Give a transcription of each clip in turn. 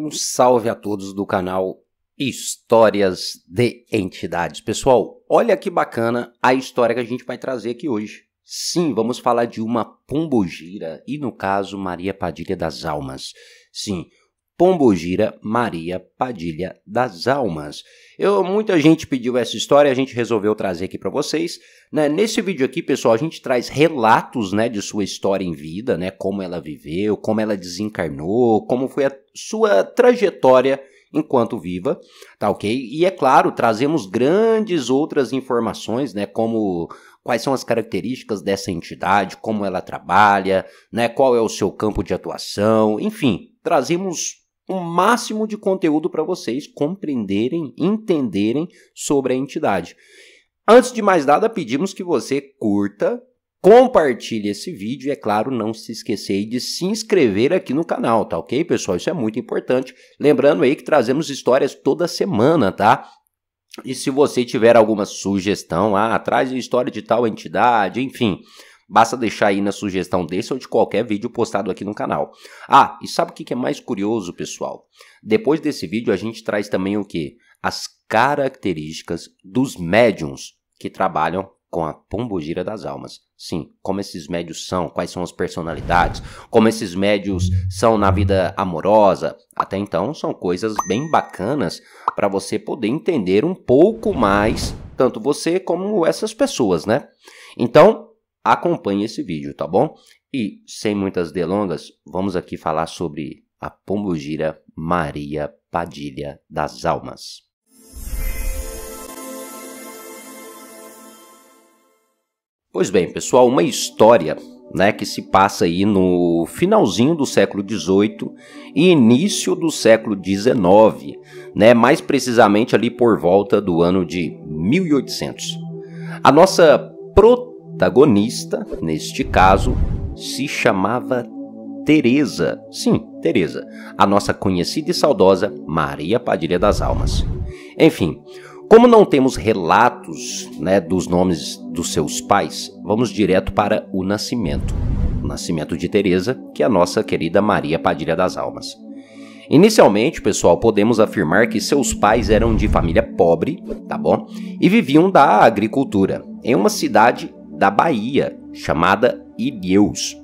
Um salve a todos do canal Histórias de Entidades. Pessoal, olha que bacana a história que a gente vai trazer aqui hoje. Sim, vamos falar de uma pombogira e, no caso, Maria Padilha das Almas. Sim, Pombogira Maria Padilha das Almas. Muita gente pediu essa história, a gente resolveu trazer aqui para vocês. Nesse vídeo aqui, pessoal, a gente traz relatos, de sua história em vida, como ela viveu, como ela desencarnou, como foi a sua trajetória enquanto viva, tá ok? E é claro, trazemos grandes outras informações, como quais são as características dessa entidade, como ela trabalha, qual é o seu campo de atuação, enfim, trazemos o máximo de conteúdo para vocês compreenderem, entenderem sobre a entidade. Antes de mais nada, pedimos que você curta, compartilhe esse vídeo e, é claro, não se esquecer de se inscrever aqui no canal, tá ok, pessoal? Isso é muito importante. Lembrando aí que trazemos histórias toda semana, tá? E se você tiver alguma sugestão, traz a história de tal entidade, enfim, basta deixar aí na sugestão desse ou de qualquer vídeo postado aqui no canal. E sabe o que é mais curioso, pessoal? Depois desse vídeo a gente traz também o quê? As características dos médiuns que trabalham com a Pombogira das Almas. Sim, como esses médiuns são, quais são as personalidades, como esses médiuns são na vida amorosa. Até então são coisas bem bacanas para você poder entender um pouco mais, tanto você como essas pessoas, Então, acompanhe esse vídeo, tá bom? E, sem muitas delongas, vamos aqui falar sobre a Pombogira Maria Padilha das Almas. Pois bem, pessoal, uma história que se passa aí no finalzinho do século XVIII e início do século XIX, mais precisamente ali por volta do ano de 1800. A nossa protagonista, neste caso, se chamava Teresa. Sim, Teresa, a nossa conhecida e saudosa Maria Padilha das Almas. Enfim, como não temos relatos dos nomes dos seus pais, vamos direto para o nascimento. O nascimento de Teresa, que é a nossa querida Maria Padilha das Almas. Inicialmente, pessoal, podemos afirmar que seus pais eram de família pobre, tá bom? E viviam da agricultura, em uma cidade da Bahia, chamada Ilhéus.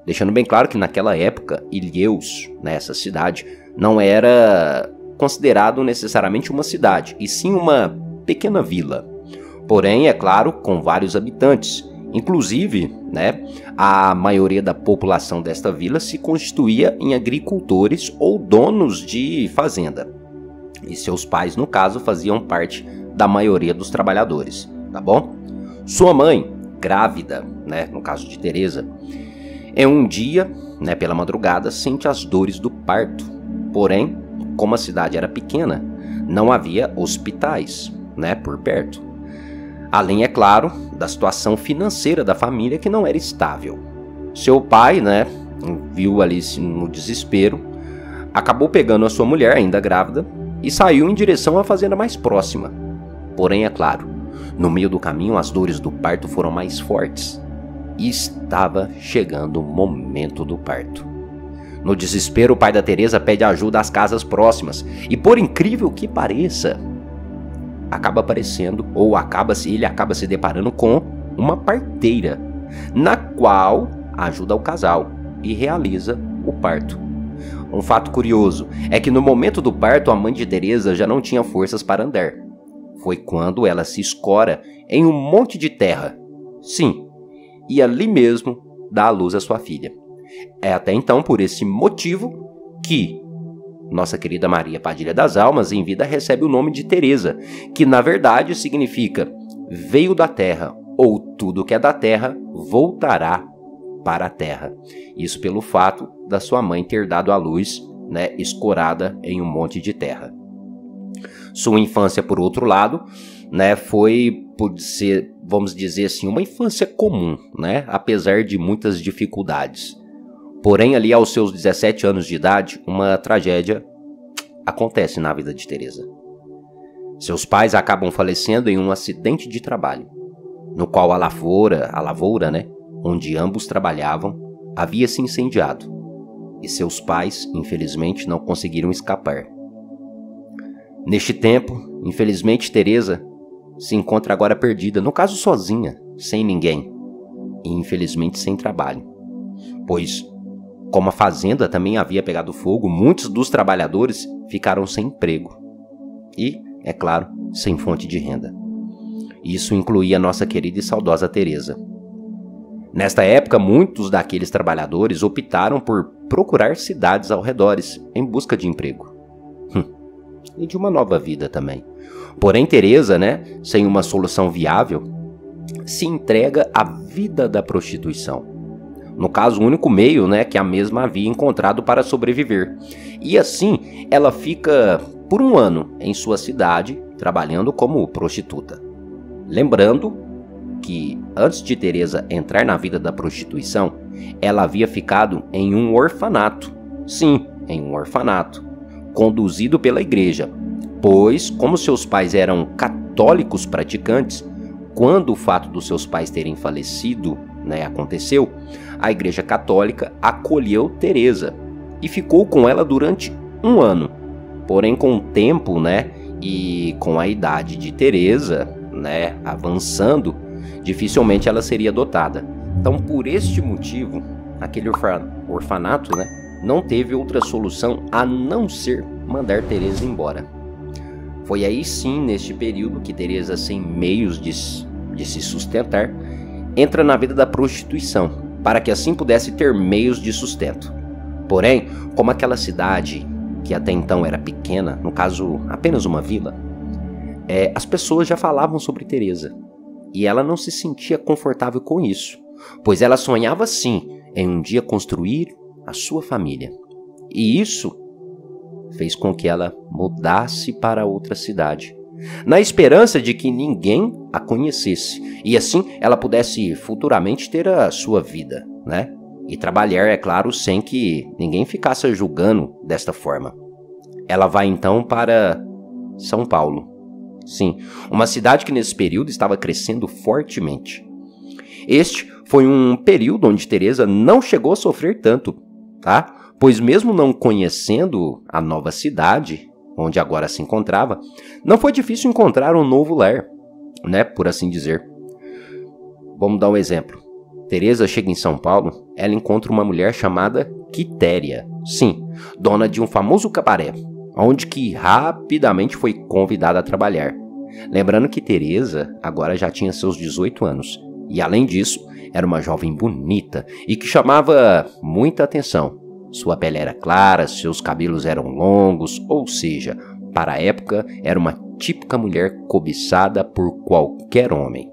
Deixando bem claro que naquela época, Ilhéus, essa cidade, não era considerado necessariamente uma cidade, e sim uma pequena vila. Porém, é claro, com vários habitantes. Inclusive, a maioria da população desta vila se constituía em agricultores ou donos de fazenda. E seus pais, no caso, faziam parte da maioria dos trabalhadores, tá bom? Sua mãe, grávida, no caso de Teresa, em um dia, pela madrugada, sente as dores do parto. Porém, como a cidade era pequena, não havia hospitais, por perto. Além, é claro, da situação financeira da família que não era estável. Seu pai, viu ali no desespero, acabou pegando a sua mulher, ainda grávida, e saiu em direção à fazenda mais próxima. Porém, é claro, no meio do caminho as dores do parto foram mais fortes. E estava chegando o momento do parto. No desespero, o pai da Teresa pede ajuda às casas próximas. E por incrível que pareça, acaba aparecendo, ele acaba se deparando com uma parteira, na qual ajuda o casal e realiza o parto. Um fato curioso é que no momento do parto, a mãe de Teresa já não tinha forças para andar. Foi quando ela se escora em um monte de terra. Sim, e ali mesmo dá à luz a sua filha. É até então por esse motivo que nossa querida Maria Padilha das Almas em vida recebe o nome de Teresa, que na verdade significa veio da terra, ou tudo que é da terra voltará para a terra. Isso pelo fato da sua mãe ter dado à luz, escorada em um monte de terra. Sua infância, por outro lado, foi, vamos dizer assim, uma infância comum, apesar de muitas dificuldades. Porém, ali aos seus 17 anos de idade, uma tragédia acontece na vida de Teresa. Seus pais acabam falecendo em um acidente de trabalho, no qual a lavoura, onde ambos trabalhavam, havia se incendiado. e seus pais, infelizmente, não conseguiram escapar. Neste tempo, infelizmente, Teresa se encontra agora perdida, no caso sozinha, sem ninguém, e infelizmente sem trabalho. Pois, como a fazenda também havia pegado fogo, muitos dos trabalhadores ficaram sem emprego e, é claro, sem fonte de renda. Isso incluía a nossa querida e saudosa Teresa. Nesta época, muitos daqueles trabalhadores optaram por procurar cidades ao redor em busca de emprego. E de uma nova vida também. Porém, Teresa, sem uma solução viável, se entrega à vida da prostituição. No caso, o único meio, que a mesma havia encontrado para sobreviver. E assim, ela fica por 1 ano em sua cidade, trabalhando como prostituta. Lembrando que, antes de Teresa entrar na vida da prostituição, ela havia ficado em um orfanato. Sim, em um orfanato, conduzido pela igreja. Pois, como seus pais eram católicos praticantes, quando o fato dos seus pais terem falecido aconteceu, a Igreja Católica acolheu Teresa e ficou com ela durante 1 ano. Porém, com o tempo, e com a idade de Teresa, avançando, dificilmente ela seria adotada. Então, por este motivo, aquele orfanato, não teve outra solução a não ser mandar Teresa embora. Foi aí sim, neste período, que Teresa, sem meios de se sustentar, entra na vida da prostituição, para que assim pudesse ter meios de sustento. Porém, como aquela cidade, que até então era pequena, no caso apenas uma vila, as pessoas já falavam sobre Teresa, e ela não se sentia confortável com isso, pois ela sonhava sim em um dia construir a sua família. E isso fez com que ela mudasse para outra cidade, na esperança de que ninguém a conhecesse, e assim ela pudesse futuramente ter a sua vida, e trabalhar, é claro, sem que ninguém ficasse julgando desta forma. Ela vai então para São Paulo. Sim, uma cidade que nesse período estava crescendo fortemente. Este foi um período onde Teresa não chegou a sofrer tanto, pois mesmo não conhecendo a nova cidade, onde agora se encontrava, não foi difícil encontrar um novo lar, por assim dizer. Vamos dar um exemplo. Teresa chega em São Paulo, ela encontra uma mulher chamada Quitéria, sim, dona de um famoso cabaré, onde que rapidamente foi convidada a trabalhar. Lembrando que Teresa agora já tinha seus 18 anos, e além disso, era uma jovem bonita e que chamava muita atenção. Sua pele era clara, seus cabelos eram longos, ou seja, para a época era uma típica mulher cobiçada por qualquer homem.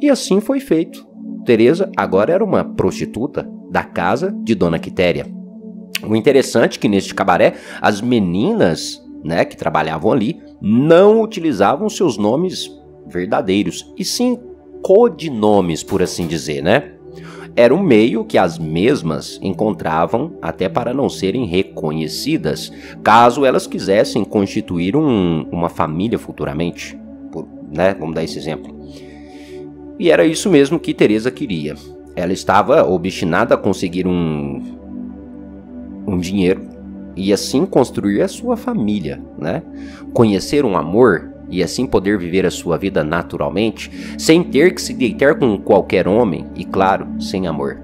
E assim foi feito. Teresa agora era uma prostituta da casa de Dona Quitéria. O interessante é que neste cabaré, as meninas que trabalhavam ali não utilizavam seus nomes verdadeiros, e sim codinomes, por assim dizer, Era um meio que as mesmas encontravam até para não serem reconhecidas, caso elas quisessem constituir uma família futuramente. Vamos dar esse exemplo. E era isso mesmo que Teresa queria. Ela estava obstinada a conseguir um dinheiro e assim construir a sua família, Conhecer um amor e assim poder viver a sua vida naturalmente, sem ter que se deitar com qualquer homem e, claro, sem amor.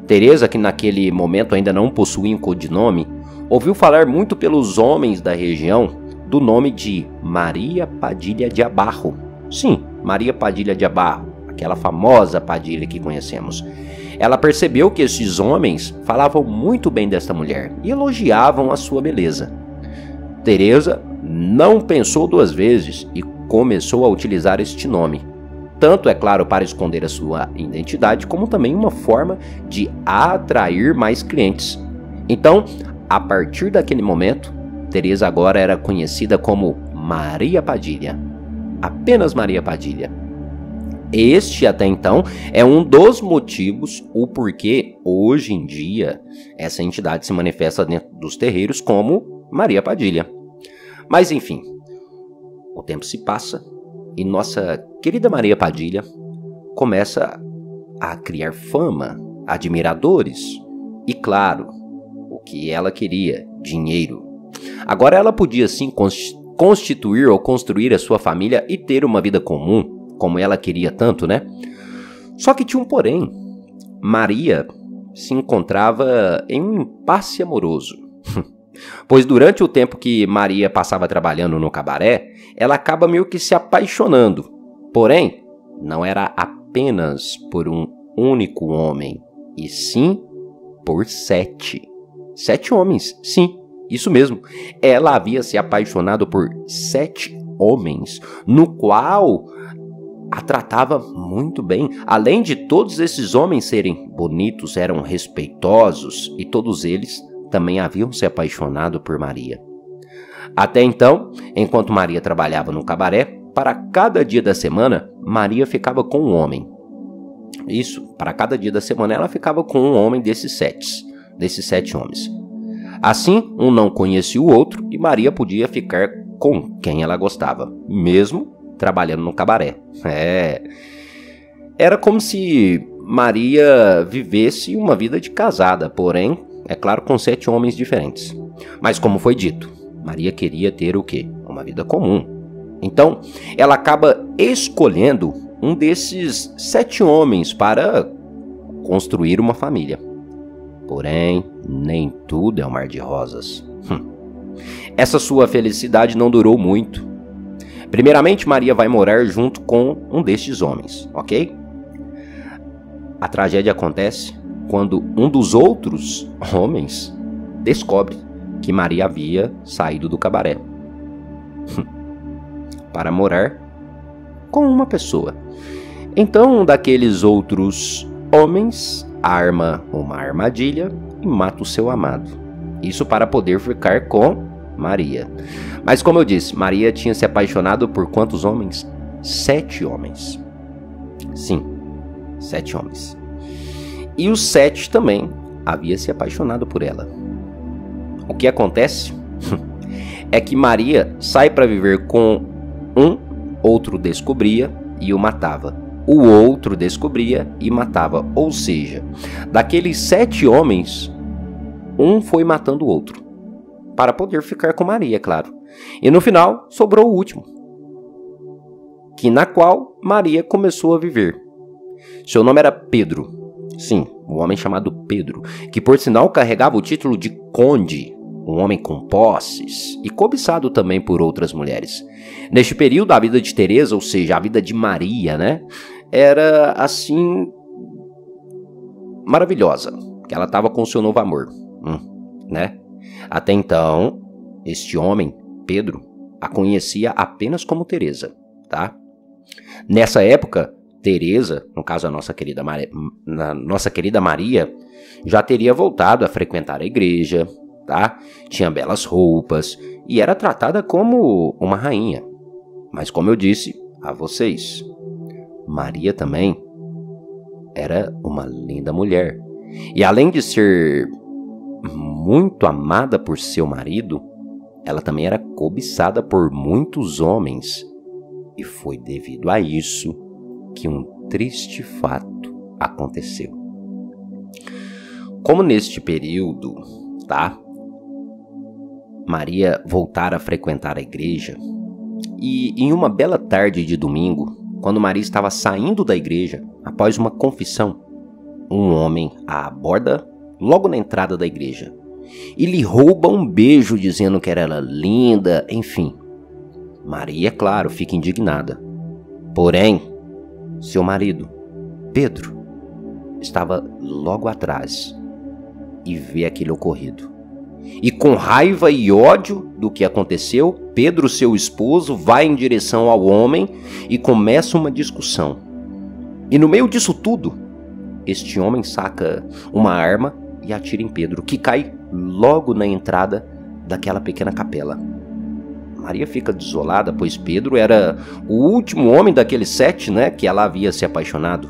Teresa, que naquele momento ainda não possuía um codinome, ouviu falar muito pelos homens da região do nome de Maria Padilha de Abarro. Sim, Maria Padilha de Abarro, aquela famosa Padilha que conhecemos. Ela percebeu que esses homens falavam muito bem desta mulher e elogiavam a sua beleza. Teresa não pensou 2 vezes e começou a utilizar este nome, tanto, é claro, para esconder a sua identidade, como também uma forma de atrair mais clientes. Então, a partir daquele momento, Teresa agora era conhecida como Maria Padilha, apenas Maria Padilha. Este, até então, é um dos motivos o porquê, hoje em dia, essa entidade se manifesta dentro dos terreiros como Maria Padilha. Mas, enfim, o tempo se passa e nossa querida Maria Padilha começa a criar fama, admiradores e, claro, que ela queria: dinheiro. Agora ela podia sim constituir ou construir a sua família e ter uma vida comum, como ela queria tanto, né? Só que tinha um porém. Maria se encontrava em um impasse amoroso. Pois durante o tempo que Maria passava trabalhando no cabaré, ela acaba meio que se apaixonando. Porém, não era apenas por um único homem, e sim por 7. 7 homens, sim, isso mesmo. Ela havia se apaixonado por 7 homens, no qual a tratava muito bem. Além de todos esses homens serem bonitos, eram respeitosos, e todos eles também haviam se apaixonado por Maria. Até então, enquanto Maria trabalhava no cabaré, para cada dia da semana, Maria ficava com um homem. Isso, para cada dia da semana ela ficava com um homem desses 7 homens. Assim, um não conhecia o outro e Maria podia ficar com quem ela gostava, mesmo trabalhando no cabaré. Era como se Maria vivesse uma vida de casada, porém, é claro, com 7 homens diferentes. Mas como foi dito, Maria queria ter o quê? Uma vida comum. Então, ela acaba escolhendo um desses 7 homens para construir uma família. Porém, nem tudo é um mar de rosas. Essa sua felicidade não durou muito. Primeiramente, Maria vai morar junto com um destes homens, ok? A tragédia acontece quando um dos outros homens descobre que Maria havia saído do cabaré para morar com uma pessoa. Então, um daqueles outros homens arma uma armadilha e mata o seu amado. Isso para poder ficar com Maria. Mas como eu disse, Maria tinha se apaixonado por quantos homens? 7 homens. Sim, 7 homens. E os 7 também havia se apaixonado por ela. O que acontece é que Maria sai para viver com um, outro descobria e o matava. O outro descobria e matava. Ou seja, daqueles 7 homens, um foi matando o outro, para poder ficar com Maria, claro. E no final, sobrou o último, na qual Maria começou a viver. Seu nome era Pedro. Sim, um homem chamado Pedro, que por sinal carregava o título de conde, um homem com posses e cobiçado também por outras mulheres. Neste período, a vida de Teresa, ou seja, a vida de Maria, né, era assim maravilhosa, que ela estava com seu novo amor, né? Até então, este homem, Pedro, a conhecia apenas como Teresa, tá? Nessa época, Teresa, no caso a nossa querida Maria, já teria voltado a frequentar a igreja, tá? Tinha belas roupas e era tratada como uma rainha. Mas como eu disse a vocês, Maria também era uma linda mulher. E além de ser muito amada por seu marido, ela também era cobiçada por muitos homens. E foi devido a isso que um triste fato aconteceu. Como neste período, tá? Maria voltara a frequentar a igreja, e em uma bela tarde de domingo, quando Maria estava saindo da igreja, após uma confissão, um homem a aborda logo na entrada da igreja e lhe rouba um beijo dizendo que era linda, enfim. Maria, claro, fica indignada. Porém, seu marido, Pedro, estava logo atrás e vê aquele ocorrido. E com raiva e ódio do que aconteceu, Pedro, seu esposo, vai em direção ao homem e começa uma discussão. E no meio disso tudo, este homem saca uma arma e atira em Pedro, que cai logo na entrada daquela pequena capela. Maria fica desolada, pois Pedro era o último homem daqueles 7, né, que ela havia se apaixonado.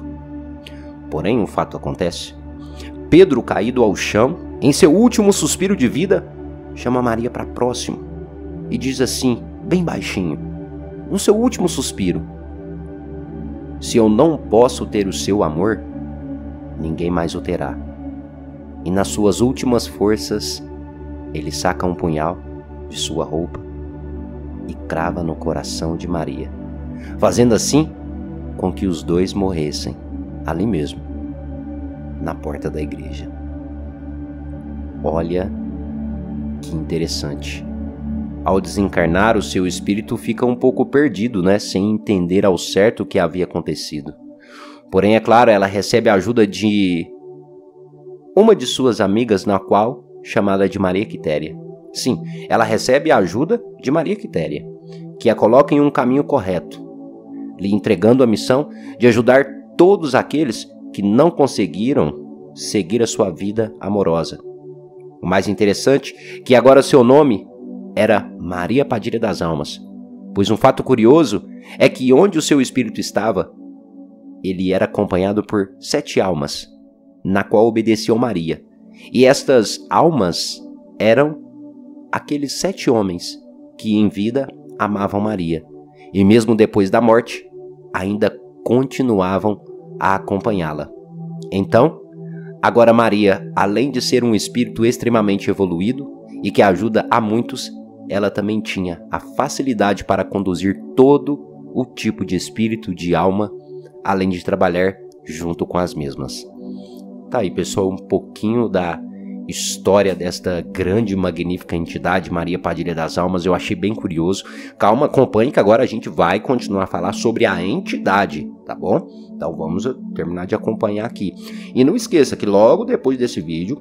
Porém, um fato acontece. Pedro, caído ao chão, em seu último suspiro de vida, chama Maria para próximo e diz assim, bem baixinho, no seu último suspiro: se eu não posso ter o seu amor, ninguém mais o terá. e nas suas últimas forças, ele saca um punhal de sua roupa e crava no coração de Maria, fazendo assim com que os dois morressem ali mesmo, na porta da igreja. Olha que interessante. Ao desencarnar, o seu espírito fica um pouco perdido, sem entender ao certo o que havia acontecido. Porém, é claro, ela recebe a ajuda de uma de suas amigas, na qual chamada de Maria Quitéria. Sim, ela recebe a ajuda de Maria Quitéria, que a coloca em um caminho correto, lhe entregando a missão de ajudar todos aqueles que não conseguiram seguir a sua vida amorosa. O mais interessante é que agora seu nome era Maria Padilha das Almas, pois um fato curioso é que onde o seu espírito estava, ele era acompanhado por 7 almas, na qual obedeciam Maria. E estas almas eram aqueles 7 homens que em vida amavam Maria, e mesmo depois da morte, ainda continuavam a acompanhá-la. Então, agora Maria, além de ser um espírito extremamente evoluído e que ajuda a muitos, ela também tinha a facilidade para conduzir todo o tipo de espírito, de alma, além de trabalhar junto com as mesmas. Tá aí, pessoal, um pouquinho da história desta grande e magnífica entidade, Maria Padilha das Almas. Eu achei bem curioso. Calma, acompanhe que agora a gente vai continuar a falar sobre a entidade, tá bom? Então vamos terminar de acompanhar aqui. E não esqueça que logo depois desse vídeo,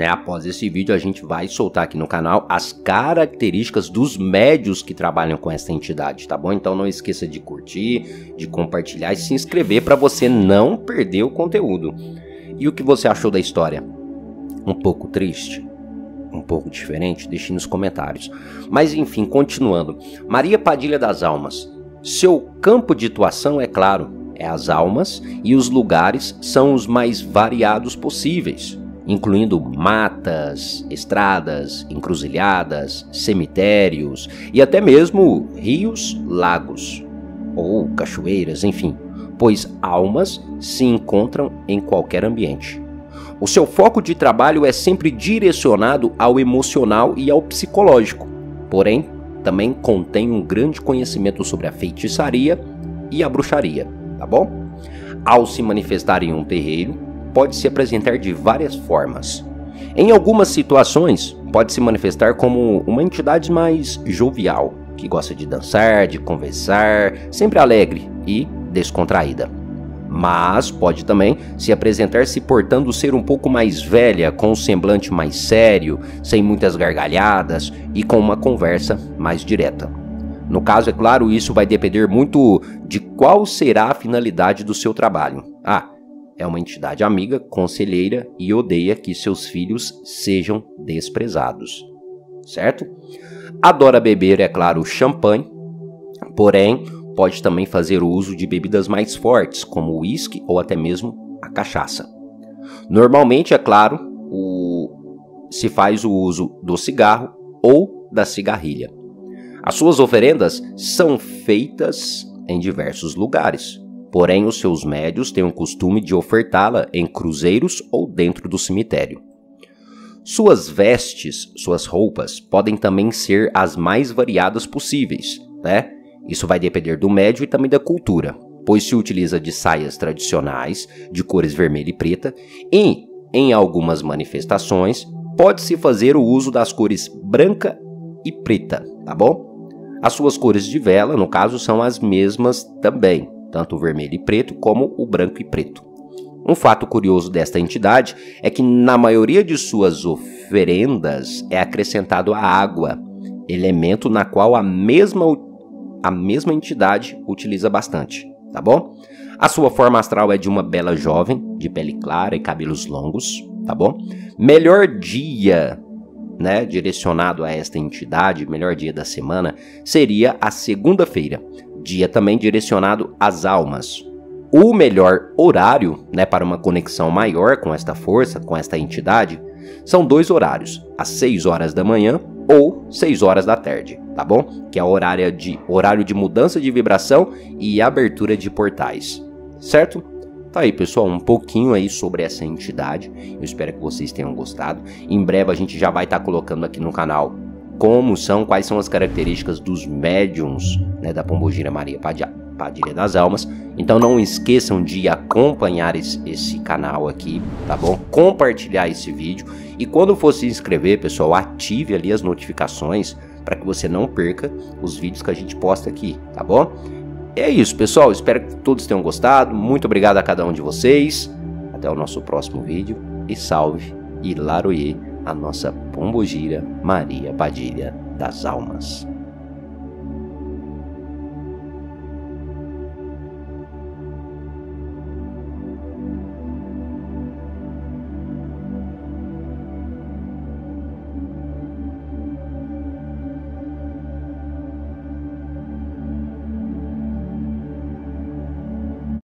após esse vídeo, a gente vai soltar aqui no canal as características dos médios que trabalham com essa entidade, tá bom? Então não esqueça de curtir, de compartilhar e se inscrever para você não perder o conteúdo. E o que você achou da história? Um pouco triste? Um pouco diferente? Deixe nos comentários. Mas enfim, continuando. Maria Padilha das Almas. Seu campo de atuação, é claro, é as almas, e os lugares são os mais variados possíveis, incluindo matas, estradas, encruzilhadas, cemitérios e até mesmo rios, lagos ou cachoeiras, enfim, pois almas se encontram em qualquer ambiente. O seu foco de trabalho é sempre direcionado ao emocional e ao psicológico, porém, também contém um grande conhecimento sobre a feitiçaria e a bruxaria, tá bom? Ao se manifestar em um terreiro, pode se apresentar de várias formas. Em algumas situações, pode se manifestar como uma entidade mais jovial, que gosta de dançar, de conversar, sempre alegre e descontraída. Mas pode também se apresentar se portando ser um pouco mais velha, com um semblante mais sério, sem muitas gargalhadas e com uma conversa mais direta. No caso, é claro, isso vai depender muito de qual será a finalidade do seu trabalho. É uma entidade amiga, conselheira e odeia que seus filhos sejam desprezados, certo? Adora beber, é claro, champanhe, porém pode também fazer o uso de bebidas mais fortes, como o uísque ou até mesmo a cachaça. Normalmente, é claro, se faz o uso do cigarro ou da cigarrilha. As suas oferendas são feitas em diversos lugares, porém os seus médios têm o costume de ofertá-la em cruzeiros ou dentro do cemitério. Suas vestes, suas roupas, podem também ser as mais variadas possíveis, Isso vai depender do médio e também da cultura, pois se utiliza de saias tradicionais, de cores vermelha e preta, e, em algumas manifestações, pode-se fazer o uso das cores branca e preta, tá bom? As suas cores de vela, no caso, são as mesmas também, tanto o vermelho e preto como o branco e preto. Um fato curioso desta entidade é que na maioria de suas oferendas é acrescentado a água, elemento na qual a mesma entidade utiliza bastante, tá bom? A sua forma astral é de uma bela jovem, de pele clara e cabelos longos, tá bom? Melhor dia, direcionado a esta entidade, melhor dia da semana, seria a segunda-feira, dia também direcionado às almas. O melhor horário, para uma conexão maior com esta força, com esta entidade, são 2 horários, às 6 horas da manhã ou 6 horas da tarde, tá bom? Que é o horário de mudança de vibração e abertura de portais, certo? Tá aí, pessoal, um pouquinho aí sobre essa entidade. Eu espero que vocês tenham gostado. Em breve a gente já vai estar colocando aqui no canal quais são as características dos médiums, né, da Pombogira Maria Padilha das Almas. Então não esqueçam de acompanhar esse canal aqui, tá bom? Compartilhar esse vídeo. E quando for se inscrever, pessoal, ative ali as notificações para que você não perca os vídeos que a gente posta aqui, tá bom? É isso, pessoal. Espero que todos tenham gostado. Muito obrigado a cada um de vocês. Até o nosso próximo vídeo. E salve e laroie a nossa Pombogira Maria Padilha das Almas.